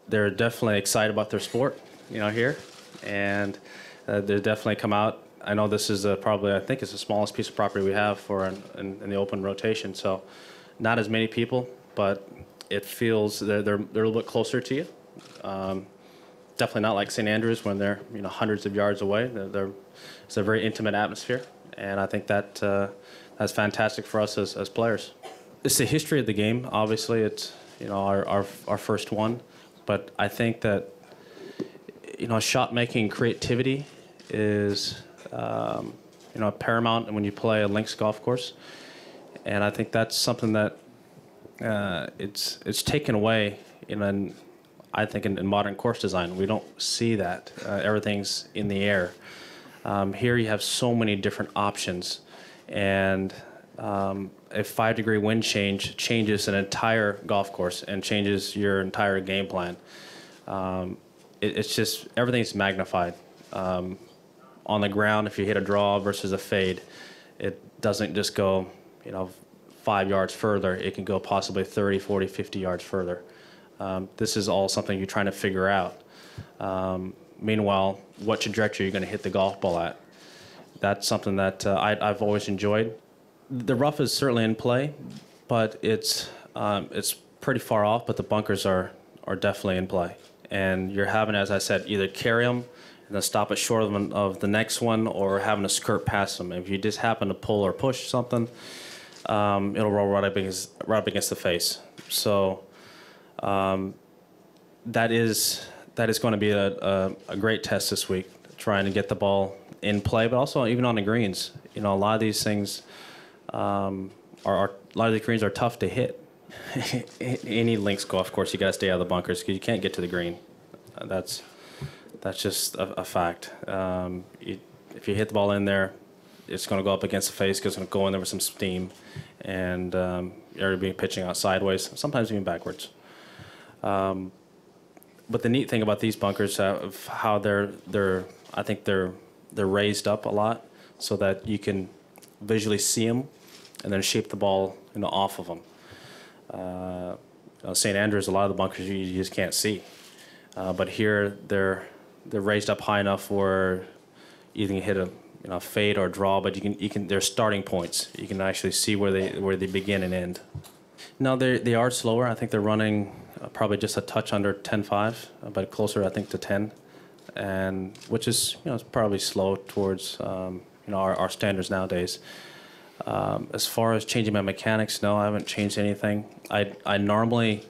they're definitely excited about their sport, here, and they definitely come out. I know this is probably, I think it's the smallest piece of property we have for in the open rotation, so not as many people, but it feels they're a little bit closer to you. Definitely not like St. Andrews when they're hundreds of yards away. It's a very intimate atmosphere, and I think that that's fantastic for us as players. It's the history of the game. Obviously, it's our first one, but I think that shot making creativity is paramount when you play a links golf course, and I think that's something that it's taken away I think in modern course design. We don't see that. Everything's in the air. Here you have so many different options, and a 5-degree wind change changes an entire golf course and changes your entire game plan. It's just everything's magnified. On the ground, if you hit a draw versus a fade, it doesn't just go 5 yards further. It can go possibly 30, 40, 50 yards further. This is all something you're trying to figure out. Meanwhile, what trajectory you're going to hit the golf ball at. That's something that I've always enjoyed. The rough is certainly in play, but it's pretty far off, but the bunkers are definitely in play. And you're having, as I said, either carry them and then stop it short of the next one, or having to skirt past them. If you just happen to pull or push something, it'll roll right up against the face. So that is going to be a great test this week, trying to get the ball in play, but also even on the greens. A lot of these things a lot of the greens are tough to hit. Any links golf course, you got to stay out of the bunkers because you can't get to the green. That's just a fact. If you hit the ball in there, it's going to go up against the face because it's going to go in there with some steam, and you're going to be pitching out sideways, sometimes even backwards. But the neat thing about these bunkers, of how I think they're raised up a lot so that you can visually see them and then shape the ball off of them. St. Andrews, a lot of the bunkers you just can't see, but here they're raised up high enough where you can hit a fade or draw, but you can they're starting points. You can actually see where they begin and end. No, they are slower. I think they're running probably just a touch under 10.5, but closer I think to 10, and which is it's probably slow towards our standards nowadays. As far as changing my mechanics, no, I haven't changed anything. I normally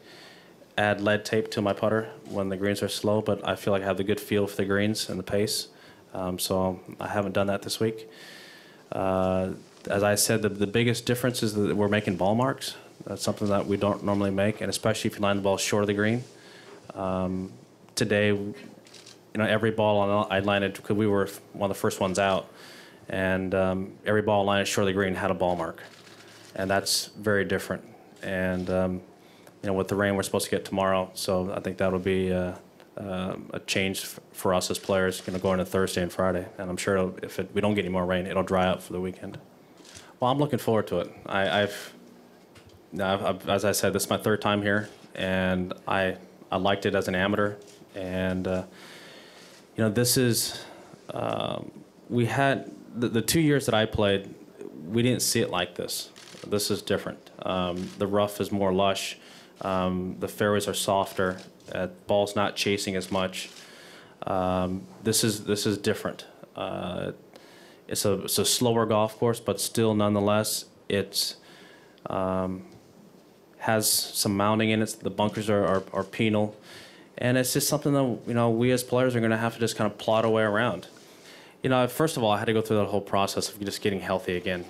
add lead tape to my putter when the greens are slow, but I feel like I have the good feel for the greens and the pace, so I haven't done that this week. As I said, the biggest difference is that we're making ball marks. That's something that we don't normally make, and especially if you line the ball short of the green. Today, every ball I lined it because we were one of the first ones out, and every ball lined short of the green had a ball mark, and that's very different. And with the rain we're supposed to get tomorrow, so I think that'll be a change for us as players, going into Thursday and Friday. And I'm sure if we don't get any more rain, it'll dry up for the weekend. Well, I'm looking forward to it. I've as I said, this is my third time here, and I liked it as an amateur. And this is we had the 2 years that I played, we didn't see it like this. This is different. The rough is more lush. The fairways are softer. Ball's not chasing as much. This is different. It's a slower golf course, but still, nonetheless, it's has some mounding in it. The bunkers are penal, and it's just something that we as players are going to have to just kind of plod our way around. First of all, I had to go through that whole process of just getting healthy again.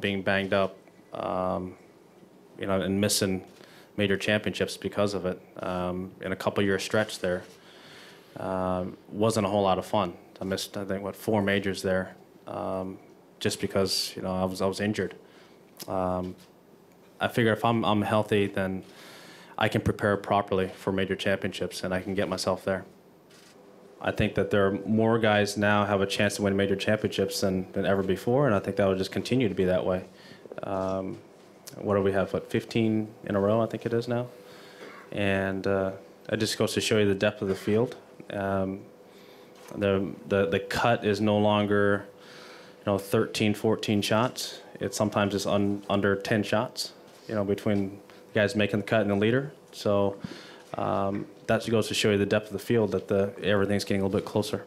Being banged up, and missing major championships because of it. In a couple-year stretch there, wasn't a whole lot of fun. I missed, I think, 4 majors there, just because I was injured. I figure if I'm healthy, then I can prepare properly for major championships, and I can get myself there. I think that there are more guys now have a chance to win major championships than ever before, and I think that will just continue to be that way. What do we have, 15 in a row, I think it is now? And, That just goes to show you the depth of the field. The cut is no longer, 13, 14 shots. Sometimes it's under 10 shots, between the guys making the cut and the leader. So that goes to show you the depth of the field, that everything's getting a little bit closer.